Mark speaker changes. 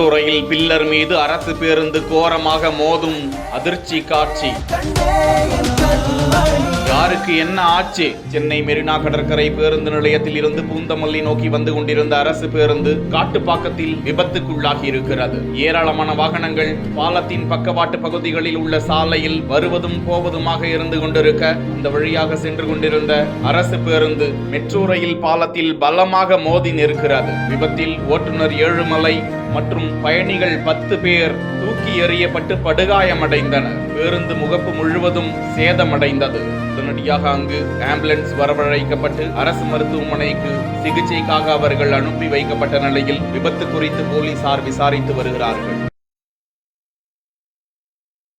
Speaker 1: Metro rail pillar மீது அரசு பேருந்து கோரமாக மோதும் அதிர்ச்சி காட்சி. யாருக்கு என்ன ஆச்சு? சென்னை மெரினா கடற்கரை பேருந்து நிலையத்தில் இருந்து பூந்தமல்லி நோக்கி வந்து கொண்டிருந்த அரசு பேருந்து காட்டுப்பாக்கத்தில் விபத்துக்குள்ளாகி இருக்கிறது. ஏராளமான வாகனங்கள் பாலத்தின் பக்கவாட்டு பகுதிகளில் உள்ள சாலையில் வருவதும் போவதுமாக இருந்து கொண்டிருக்க, அந்த வழியாக சென்று கொண்டிருந்த அரசு பேருந்து மெட்ரோ ரயில் பாலத்தில் பலமாக மோதி நிற்கிறது. விபத்தில் ஓட்டுநர் ஏழுமலை மற்றும் பயணிகள் 10 பேர் தூக்கி எறியப்பட்டு படுகாயமடைந்தனர். பேருந்து முகப்பு முழுவதும் சேதமடைந்தது. உடனடியாக அங்கு ஆம்புலன்ஸ் வரவழைக்கப்பட்டு அரசு மருத்துவமனைக்கு சிகிச்சைக்காக அவர்கள் அனுப்பி வைக்கப்பட்ட நிலையில் விபத்து குறித்து போலீசார் விசாரித்து வருகிறார்கள்.